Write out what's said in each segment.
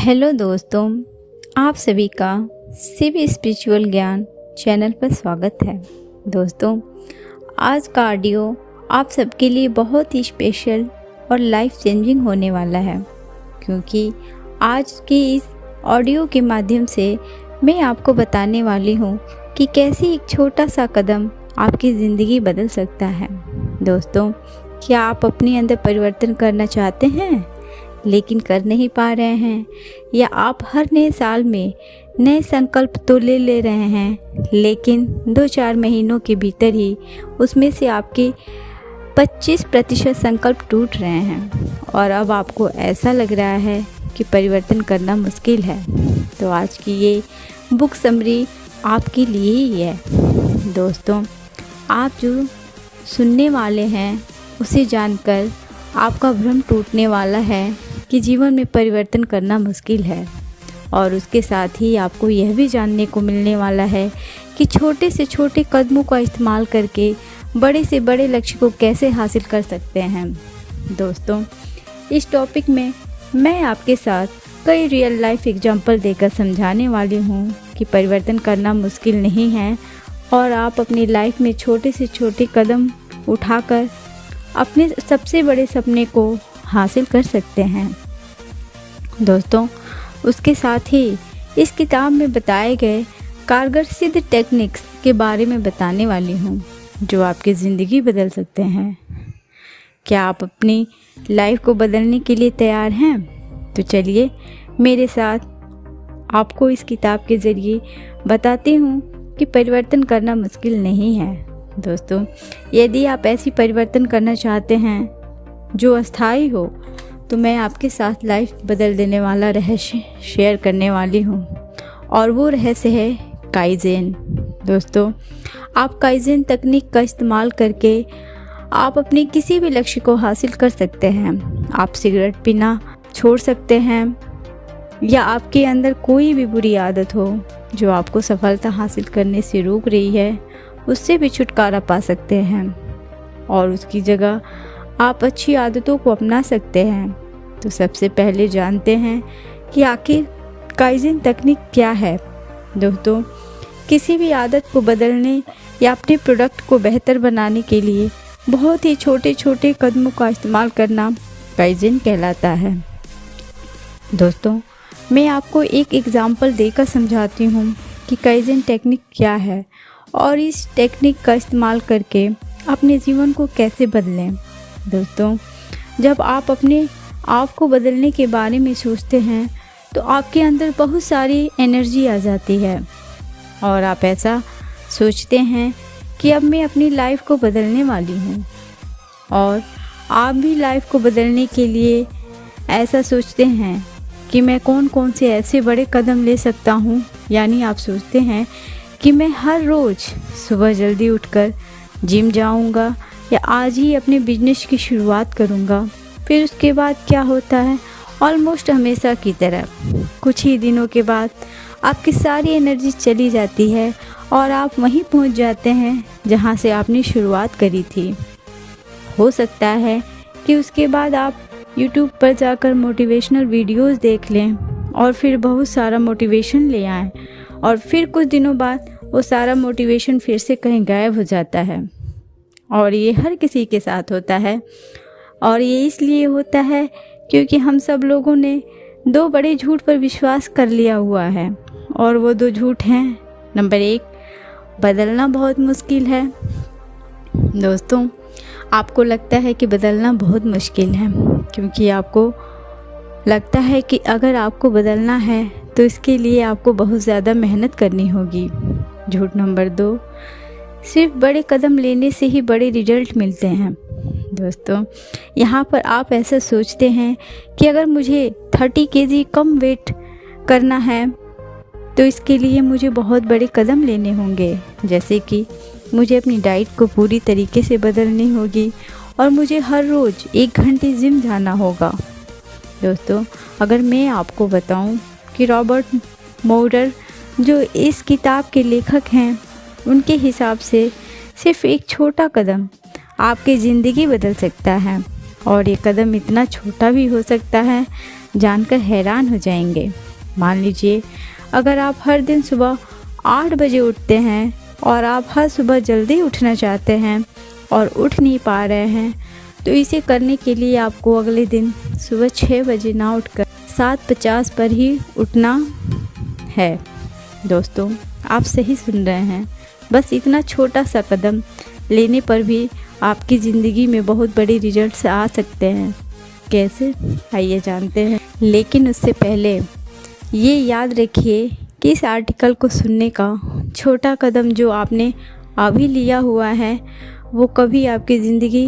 Hello दोस्तों, आप सभी का शिव स्पिरिचुअल ज्ञान चैनल पर स्वागत है। दोस्तों, आज का ऑडियो आप सबके लिए बहुत ही स्पेशल और लाइफ चेंजिंग होने वाला है, क्योंकि आज के इस ऑडियो के माध्यम से मैं आपको बताने वाली हूँ कि कैसे एक छोटा सा कदम आपकी ज़िंदगी बदल सकता है। दोस्तों, क्या आप अपने अंदर परिवर्तन करना चाहते हैं लेकिन कर नहीं पा रहे हैं, या आप हर नए साल में नए संकल्प तो ले रहे हैं लेकिन 2-4 महीनों के भीतर ही उसमें से आपके 25% संकल्प टूट रहे हैं और अब आपको ऐसा लग रहा है कि परिवर्तन करना मुश्किल है? तो आज की ये बुक समरी आपके लिए ही है। दोस्तों, आप जो सुनने वाले हैं उसे जानकर आपका भ्रम टूटने वाला है कि जीवन में परिवर्तन करना मुश्किल है, और उसके साथ ही आपको यह भी जानने को मिलने वाला है कि छोटे से छोटे कदमों का इस्तेमाल करके बड़े से बड़े लक्ष्य को कैसे हासिल कर सकते हैं। दोस्तों, इस टॉपिक में मैं आपके साथ कई रियल लाइफ एग्जाम्पल देकर समझाने वाली हूँ कि परिवर्तन करना मुश्किल नहीं है और आप अपनी लाइफ में छोटे से छोटे कदम उठाकर अपने सबसे बड़े सपने को हासिल कर सकते हैं। दोस्तों, उसके साथ ही इस किताब में बताए गए कारगर सिद्ध टेक्निक्स के बारे में बताने वाली हूँ जो आपकी ज़िंदगी बदल सकते हैं। क्या आप अपनी लाइफ को बदलने के लिए तैयार हैं? तो चलिए मेरे साथ आपको इस किताब के ज़रिए बताती हूँ कि परिवर्तन करना मुश्किल नहीं है। दोस्तों, यदि आप ऐसी परिवर्तन करना चाहते हैं जो अस्थायी हो, तो मैं आपके साथ लाइफ बदल देने वाला रहस्य शेयर करने वाली हूँ, और वो रहस्य है काइज़ेन। दोस्तों, आप काइज़ेन तकनीक का इस्तेमाल करके आप अपने किसी भी लक्ष्य को हासिल कर सकते हैं। आप सिगरेट पीना छोड़ सकते हैं, या आपके अंदर कोई भी बुरी आदत हो जो आपको सफलता हासिल करने से रोक रही है, उससे भी छुटकारा पा सकते हैं, और उसकी जगह आप अच्छी आदतों को अपना सकते हैं। तो सबसे पहले जानते हैं कि आखिर काइज़ेन तकनीक क्या है। दोस्तों, किसी भी आदत को बदलने या अपने प्रोडक्ट को बेहतर बनाने के लिए बहुत ही छोटे छोटे कदमों का इस्तेमाल करना काइज़ेन कहलाता है। दोस्तों, मैं आपको एक एग्जाम्पल देकर समझाती हूँ कि काइज़ेन टेक्निक क्या है और इस टेक्निक का इस्तेमाल करके अपने जीवन को कैसे बदलें। दोस्तों, जब आप अपने आप को बदलने के बारे में सोचते हैं तो आपके अंदर बहुत सारी एनर्जी आ जाती है, और आप ऐसा सोचते हैं कि अब मैं अपनी लाइफ को बदलने वाली हूँ। और आप भी लाइफ को बदलने के लिए ऐसा सोचते हैं कि मैं कौन कौन से ऐसे बड़े कदम ले सकता हूँ। यानी आप सोचते हैं कि मैं हर रोज़ सुबह जल्दी उठकर जिम जाऊँगा, या आज ही अपने बिजनेस की शुरुआत करूँगा। फिर उसके बाद क्या होता है, ऑलमोस्ट हमेशा की तरह कुछ ही दिनों के बाद आपकी सारी एनर्जी चली जाती है और आप वहीं पहुँच जाते हैं जहाँ से आपने शुरुआत करी थी। हो सकता है कि उसके बाद आप यूट्यूब पर जाकर मोटिवेशनल वीडियोस देख लें और फिर बहुत सारा मोटिवेशन ले आएँ, और फिर कुछ दिनों बाद वो सारा मोटिवेशन फिर से कहीं गायब हो जाता है। और ये हर किसी के साथ होता है, और ये इसलिए होता है क्योंकि हम सब लोगों ने 2 बड़े झूठ पर विश्वास कर लिया हुआ है, और वो 2 झूठ हैं। नंबर 1, बदलना बहुत मुश्किल है। दोस्तों, आपको लगता है कि बदलना बहुत मुश्किल है क्योंकि आपको लगता है कि अगर आपको बदलना है तो इसके लिए आपको बहुत ज़्यादा मेहनत करनी होगी। झूठ नंबर 2, सिर्फ बड़े कदम लेने से ही बड़े रिजल्ट मिलते हैं। दोस्तों, यहाँ पर आप ऐसा सोचते हैं कि अगर मुझे 30 kg कम वेट करना है तो इसके लिए मुझे बहुत बड़े कदम लेने होंगे, जैसे कि मुझे अपनी डाइट को पूरी तरीके से बदलनी होगी और मुझे हर रोज़ 1 घंटे जिम जाना होगा। दोस्तों, अगर मैं आपको बताऊं कि रॉबर्ट मोरर जो इस किताब के लेखक हैं, उनके हिसाब से सिर्फ एक छोटा कदम आपकी ज़िंदगी बदल सकता है, और ये कदम इतना छोटा भी हो सकता है जानकर हैरान हो जाएंगे। मान लीजिए अगर आप हर दिन सुबह 8 बजे उठते हैं और आप हर सुबह जल्दी उठना चाहते हैं और उठ नहीं पा रहे हैं, तो इसे करने के लिए आपको अगले दिन सुबह 6 बजे ना उठकर 7:50 पर ही उठना है। दोस्तों, आप सही सुन रहे हैं। बस इतना छोटा सा कदम लेने पर भी आपकी ज़िंदगी में बहुत बड़े रिजल्ट्स आ सकते हैं। कैसे, आइए जानते हैं। लेकिन उससे पहले ये याद रखिए कि इस आर्टिकल को सुनने का छोटा कदम जो आपने अभी लिया हुआ है वो कभी आपकी ज़िंदगी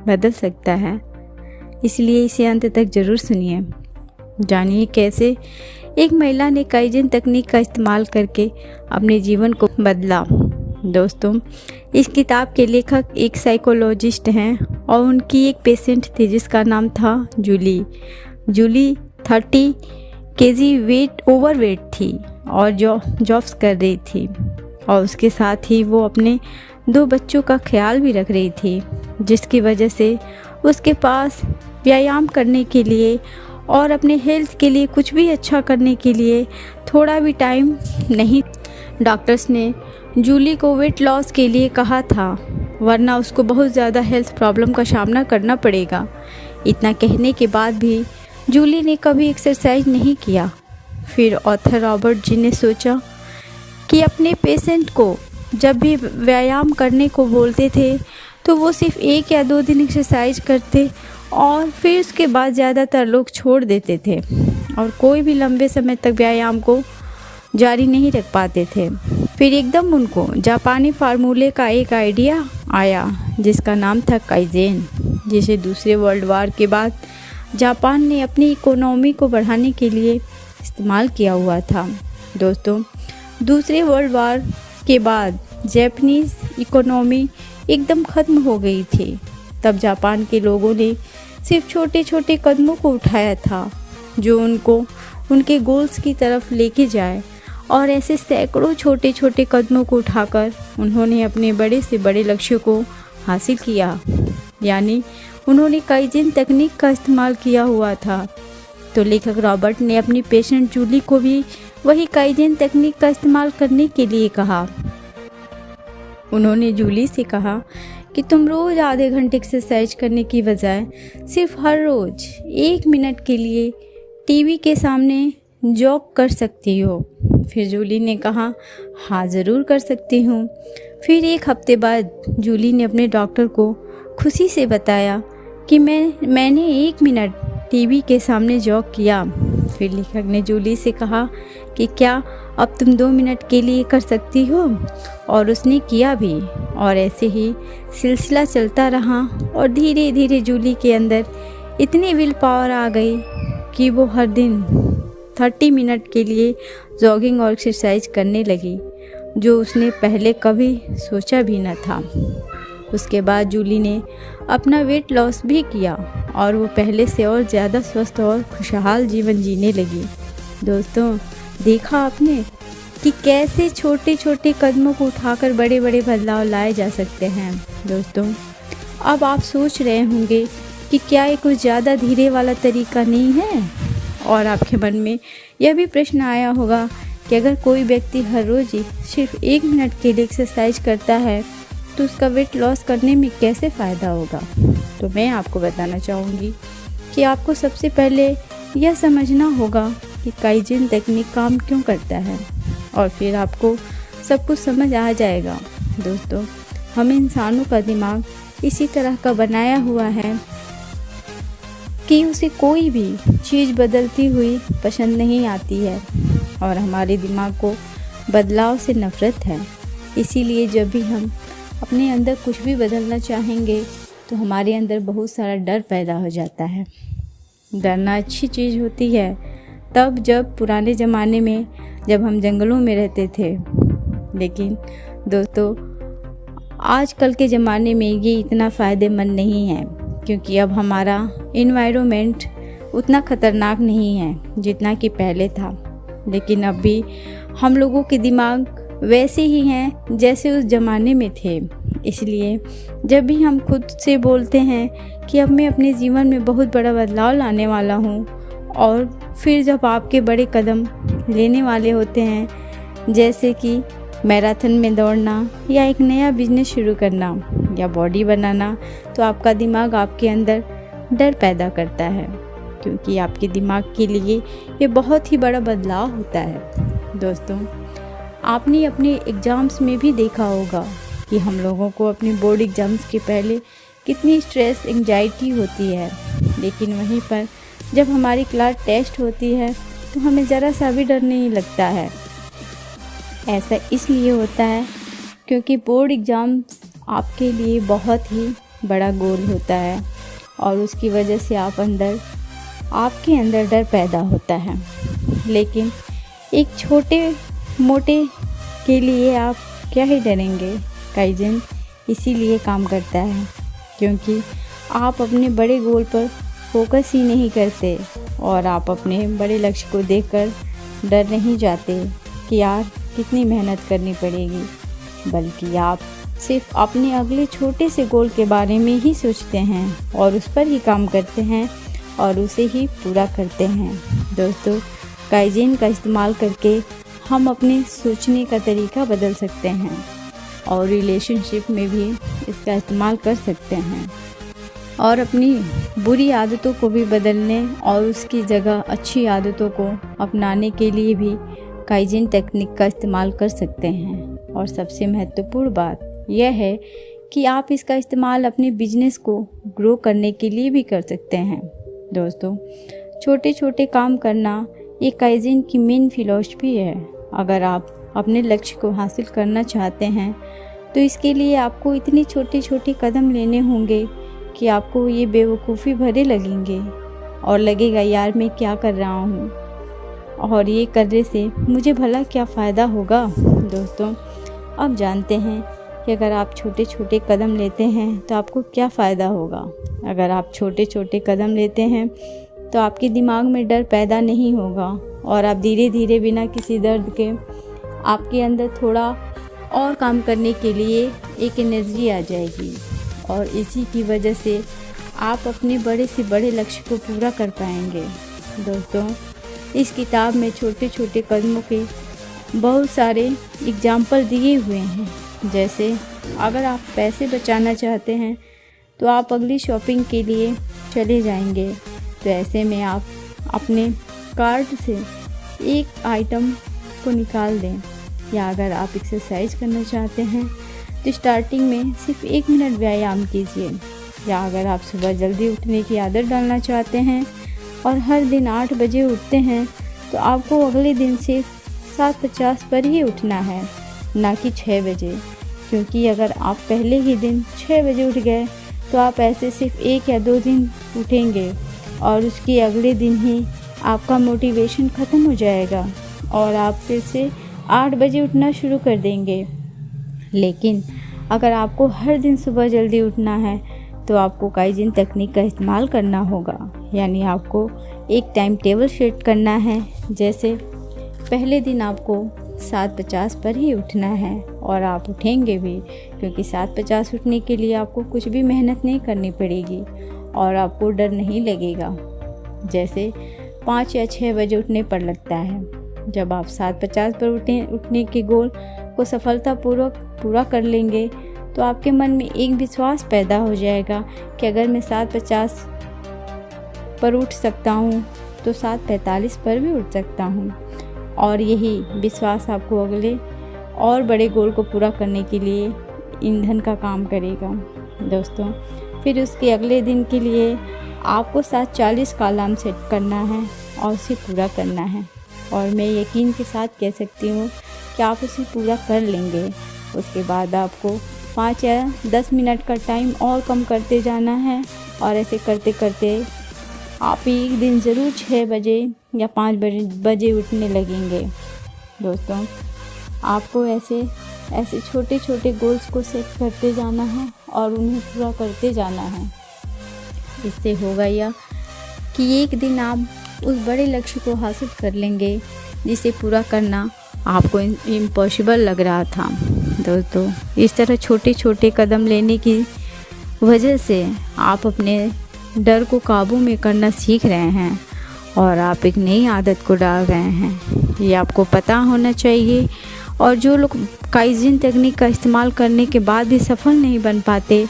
बदल सकता है। इसलिए इसे अंत तक ज़रूर सुनिए। जानिए कैसे एक महिला ने काइजन तकनीक का इस्तेमाल करके अपने जीवन को बदला। दोस्तों, इस किताब के लेखक एक साइकोलॉजिस्ट हैं और उनकी एक पेशेंट थी जिसका नाम था जूली। जूली 30 kg ओवरवेट थी और जॉब्स कर रही थी और उसके साथ ही वो अपने 2 बच्चों का ख्याल भी रख रही थी, जिसकी वजह से उसके पास व्यायाम करने के लिए और अपने हेल्थ के लिए कुछ भी अच्छा करने के लिए थोड़ा भी टाइम नहीं। डॉक्टर्स ने जूली को वेट लॉस के लिए कहा था, वरना उसको बहुत ज़्यादा हेल्थ प्रॉब्लम का सामना करना पड़ेगा। इतना कहने के बाद भी जूली ने कभी एक्सरसाइज नहीं किया। फिर ऑथर रॉबर्ट जी ने सोचा कि अपने पेशेंट को जब भी व्यायाम करने को बोलते थे तो वो सिर्फ 1 या 2 दिन एक्सरसाइज करते और फिर उसके बाद ज़्यादातर लोग छोड़ देते थे और कोई भी लंबे समय तक व्यायाम को जारी नहीं रख पाते थे। फिर एकदम उनको जापानी फार्मूले का एक आइडिया आया जिसका नाम था काइजेन, जिसे दूसरे वर्ल्ड वार के बाद जापान ने अपनी इकोनॉमी को बढ़ाने के लिए इस्तेमाल किया हुआ था। दोस्तों, दूसरे वर्ल्ड वार के बाद जापानीज़ इकोनॉमी एकदम ख़त्म हो गई थी। तब जापान के लोगों ने सिर्फ छोटे छोटे कदमों को उठाया था जो उनको उनके गोल्स की तरफ लेके जाए, और ऐसे सैकड़ों छोटे छोटे कदमों को उठाकर उन्होंने अपने बड़े से बड़े लक्ष्य को हासिल किया। यानी उन्होंने काइजेन तकनीक का इस्तेमाल किया हुआ था। तो लेखक रॉबर्ट ने अपनी पेशेंट जूली को भी वही काइजेन तकनीक का इस्तेमाल करने के लिए कहा। उन्होंने जूली से कहा कि तुम रोज़ आधे घंटे एक्सरसाइज करने की बजाय सिर्फ हर रोज़ 1 मिनट के लिए टीवी के सामने जॉग कर सकती हो। फिर जूली ने कहा, हाँ ज़रूर कर सकती हूँ। फिर 1 हफ्ते बाद जूली ने अपने डॉक्टर को खुशी से बताया कि मैंने 1 मिनट टीवी के सामने जॉग किया। फिर लेखक ने जूली से कहा कि क्या अब तुम 2 मिनट के लिए कर सकती हो, और उसने किया भी। और ऐसे ही सिलसिला चलता रहा और धीरे धीरे जूली के अंदर इतनी विल पावर आ गई कि वो हर दिन 30 मिनट के लिए जॉगिंग और एक्सरसाइज करने लगी, जो उसने पहले कभी सोचा भी न था। उसके बाद जूली ने अपना वेट लॉस भी किया और वो पहले से और ज़्यादा स्वस्थ और खुशहाल जीवन जीने लगी। दोस्तों, देखा आपने कि कैसे छोटे छोटे कदमों को उठाकर बड़े बड़े बदलाव लाए जा सकते हैं। दोस्तों, अब आप सोच रहे होंगे कि क्या ये कुछ ज़्यादा धीरे वाला तरीका नहीं है, और आपके मन में यह भी प्रश्न आया होगा कि अगर कोई व्यक्ति हर रोज़ ही सिर्फ 1 मिनट के लिए एक्सरसाइज करता है तो उसका वेट लॉस करने में कैसे फ़ायदा होगा। तो मैं आपको बताना चाहूँगी कि आपको सबसे पहले यह समझना होगा कि काइजेन तकनीक काम क्यों करता है, और फिर आपको सब कुछ समझ आ जाएगा। दोस्तों, हम इंसानों का दिमाग इसी तरह का बनाया हुआ है कि उसे कोई भी चीज़ बदलती हुई पसंद नहीं आती है, और हमारे दिमाग को बदलाव से नफ़रत है। इसीलिए जब भी हम अपने अंदर कुछ भी बदलना चाहेंगे तो हमारे अंदर बहुत सारा डर पैदा हो जाता है। डरना अच्छी चीज़ होती है तब जब पुराने ज़माने में जब हम जंगलों में रहते थे, लेकिन दोस्तों आजकल के ज़माने में ये इतना फ़ायदेमंद नहीं है, क्योंकि अब हमारा एनवायरनमेंट उतना ख़तरनाक नहीं है जितना कि पहले था। लेकिन अब भी हम लोगों के दिमाग वैसे ही हैं जैसे उस ज़माने में थे। इसलिए जब भी हम खुद से बोलते हैं कि अब मैं अपने जीवन में बहुत बड़ा बदलाव लाने वाला हूँ, और फिर जब आपके बड़े कदम लेने वाले होते हैं, जैसे कि मैराथन में दौड़ना या एक नया बिजनेस शुरू करना या बॉडी बनाना, तो आपका दिमाग आपके अंदर डर पैदा करता है, क्योंकि आपके दिमाग के लिए ये बहुत ही बड़ा बदलाव होता है। दोस्तों, आपने अपने एग्ज़ाम्स में भी देखा होगा कि हम लोगों को अपनी बोर्ड एग्ज़ाम्स के पहले कितनी स्ट्रेस एंजाइटी होती है, लेकिन वहीं पर जब हमारी क्लास टेस्ट होती है तो हमें ज़रा सा भी डर नहीं लगता है। ऐसा इसलिए होता है क्योंकि बोर्ड एग्ज़ाम्स आपके लिए बहुत ही बड़ा गोल होता है और उसकी वजह से आपके अंदर डर पैदा होता है। लेकिन एक छोटे मोटे के लिए आप क्या ही डरेंगे। काइजन इसीलिए काम करता है क्योंकि आप अपने बड़े गोल पर फोकस ही नहीं करते और आप अपने बड़े लक्ष्य को देखकर डर नहीं जाते कि यार कितनी मेहनत करनी पड़ेगी, बल्कि आप सिर्फ अपने अगले छोटे से गोल के बारे में ही सोचते हैं और उस पर ही काम करते हैं और उसे ही पूरा करते हैं। दोस्तों, काइजन का इस्तेमाल करके हम अपने सोचने का तरीका बदल सकते हैं और रिलेशनशिप में भी इसका इस्तेमाल कर सकते हैं और अपनी बुरी आदतों को भी बदलने और उसकी जगह अच्छी आदतों को अपनाने के लिए भी काइजन टेक्निक का इस्तेमाल कर सकते हैं। और सबसे महत्वपूर्ण बात यह है कि आप इसका इस्तेमाल अपने बिजनेस को ग्रो करने के लिए भी कर सकते हैं। दोस्तों, छोटे छोटे काम करना ये काइजन की मेन फिलॉसफी है। अगर आप अपने लक्ष्य को हासिल करना चाहते हैं तो इसके लिए आपको इतने छोटे छोटे कदम लेने होंगे कि आपको ये बेवकूफ़ी भरे लगेंगे और लगेगा यार मैं क्या कर रहा हूँ और ये करने से मुझे भला क्या फ़ायदा होगा। दोस्तों, अब जानते हैं कि अगर आप छोटे छोटे कदम लेते हैं तो आपको क्या फ़ायदा होगा। अगर आप छोटे छोटे कदम लेते हैं तो आपके दिमाग में डर पैदा नहीं होगा और आप धीरे धीरे बिना किसी दर्द के आपके अंदर थोड़ा और काम करने के लिए एक एनर्जी आ जाएगी और इसी की वजह से आप अपने बड़े से बड़े लक्ष्य को पूरा कर पाएंगे। दोस्तों, इस किताब में छोटे छोटे कदमों के बहुत सारे एग्जाम्पल दिए हुए हैं। जैसे अगर आप पैसे बचाना चाहते हैं तो आप अगली शॉपिंग के लिए चले जाएंगे, तो ऐसे में आप अपने कार्ट से एक आइटम को निकाल दें। या अगर आप एक्सरसाइज करना चाहते हैं तो स्टार्टिंग में सिर्फ 1 मिनट व्यायाम कीजिए। या अगर आप सुबह जल्दी उठने की आदत डालना चाहते हैं और हर दिन 8 बजे उठते हैं तो आपको अगले दिन सिर्फ 7:50 पर ही उठना है, ना कि 6 बजे। क्योंकि अगर आप पहले ही दिन 6 बजे उठ गए तो आप ऐसे सिर्फ 1 या 2 दिन उठेंगे और उसके अगले दिन ही आपका मोटिवेशन ख़त्म हो जाएगा और आप फिर से 8 बजे उठना शुरू कर देंगे। लेकिन अगर आपको हर दिन सुबह जल्दी उठना है तो आपको काइजन तकनीक का इस्तेमाल करना होगा। यानी आपको एक टाइम टेबल सेट करना है। जैसे पहले दिन आपको 7:50 पर ही उठना है और आप उठेंगे भी, क्योंकि 7:50 उठने के लिए आपको कुछ भी मेहनत नहीं करनी पड़ेगी और आपको डर नहीं लगेगा जैसे 5 या 6 बजे उठने पर लगता है। जब आप 7:50 पर उठने के गोल को सफलतापूर्वक पूरा कर लेंगे तो आपके मन में एक विश्वास पैदा हो जाएगा कि अगर मैं 7:50 पर उठ सकता हूँ तो 7:45 पर भी उठ सकता हूँ। और यही विश्वास आपको अगले और बड़े गोल को पूरा करने के लिए ईंधन का काम करेगा। दोस्तों, फिर उसके अगले दिन के लिए आपको 7:40 का अलार्म सेट करना है और उसे पूरा करना है। और मैं यकीन के साथ कह सकती हूँ कि आप उसे पूरा कर लेंगे। उसके बाद आपको 5 या 10 मिनट का टाइम और कम करते जाना है और ऐसे करते करते आप एक दिन ज़रूर 6 बजे या 5 बजे उठने लगेंगे। दोस्तों, आपको ऐसे छोटे छोटे गोल्स को सेट करते जाना है और उन्हें पूरा करते जाना है। इससे होगा यह कि एक दिन आप उस बड़े लक्ष्य को हासिल कर लेंगे जिसे पूरा करना आपको इम्पॉसिबल लग रहा था। दोस्तों, इस तरह छोटे छोटे कदम लेने की वजह से आप अपने डर को काबू में करना सीख रहे हैं और आप एक नई आदत को डाल रहे हैं, ये आपको पता होना चाहिए। और जो लोग काइजिन तकनीक का इस्तेमाल करने के बाद भी सफल नहीं बन पाते,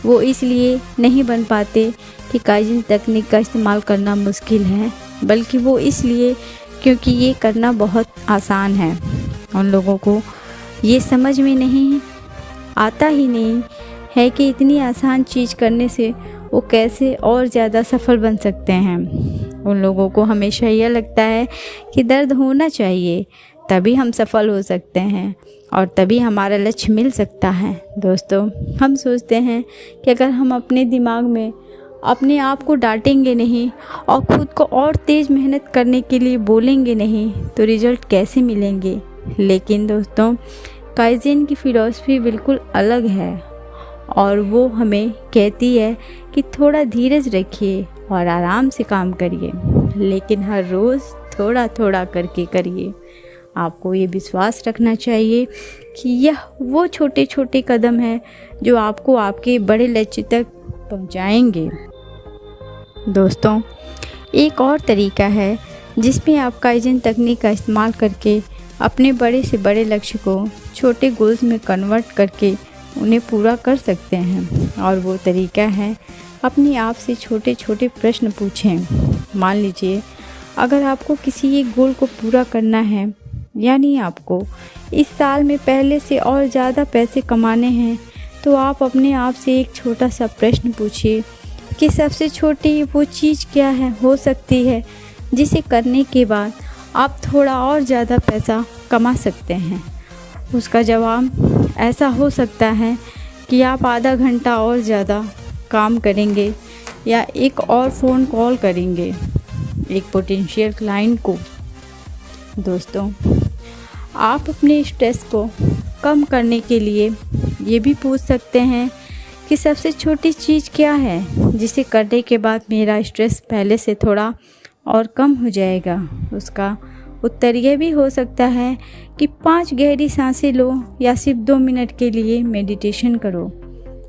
वो इसलिए नहीं बन पाते कि काइजिन तकनीक का इस्तेमाल करना मुश्किल है, बल्कि वो इसलिए क्योंकि ये करना बहुत आसान है। उन लोगों को ये समझ में नहीं आता ही नहीं है कि इतनी आसान चीज़ करने से वो कैसे और ज़्यादा सफल बन सकते हैं। उन लोगों को हमेशा यह लगता है कि दर्द होना चाहिए, तभी हम सफल हो सकते हैं और तभी हमारा लक्ष्य मिल सकता है। दोस्तों, हम सोचते हैं कि अगर हम अपने दिमाग में अपने आप को डांटेंगे नहीं और ख़ुद को और तेज़ मेहनत करने के लिए बोलेंगे नहीं तो रिज़ल्ट कैसे मिलेंगे। लेकिन दोस्तों, काइजिन की फ़िलॉसफी बिल्कुल अलग है और वो हमें कहती है कि थोड़ा धीरज रखिए और आराम से काम करिए, लेकिन हर रोज़ थोड़ा थोड़ा करके करिए। आपको ये विश्वास रखना चाहिए कि यह वो छोटे छोटे कदम हैं जो आपको आपके बड़े लक्ष्य तक पहुंचाएंगे। दोस्तों, एक और तरीका है जिसमें आप काइजिन तकनीक का इस्तेमाल करके अपने बड़े से बड़े लक्ष्य को छोटे गोल्स में कन्वर्ट करके उन्हें पूरा कर सकते हैं, और वो तरीका है अपने आप से छोटे छोटे प्रश्न पूछें। मान लीजिए, अगर आपको किसी एक गोल को पूरा करना है, यानी आपको इस साल में पहले से और ज़्यादा पैसे कमाने हैं, तो आप अपने आप से एक छोटा सा प्रश्न पूछिए कि सबसे छोटी वो चीज़ क्या है हो सकती है जिसे करने के बाद आप थोड़ा और ज़्यादा पैसा कमा सकते हैं। उसका जवाब ऐसा हो सकता है कि आप आधा घंटा और ज़्यादा काम करेंगे या एक और फ़ोन कॉल करेंगे एक पोटेंशियल क्लाइंट को। दोस्तों, आप अपने स्ट्रेस को कम करने के लिए ये भी पूछ सकते हैं कि सबसे छोटी चीज़ क्या है जिसे करने के बाद मेरा स्ट्रेस पहले से थोड़ा और कम हो जाएगा। उसका उत्तर यह भी हो सकता है कि 5 गहरी सांसें लो या सिर्फ 2 मिनट के लिए मेडिटेशन करो।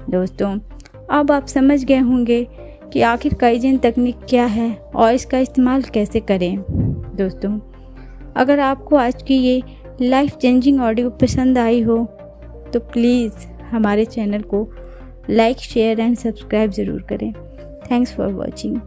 दोस्तों, अब आप समझ गए होंगे कि आखिर काइजिन तकनीक क्या है और इसका इस्तेमाल कैसे करें। दोस्तों, अगर आपको आज की ये लाइफ चेंजिंग ऑडियो पसंद आई हो तो प्लीज़ हमारे चैनल को लाइक, शेयर एंड सब्सक्राइब ज़रूर करें। Thanks for watching.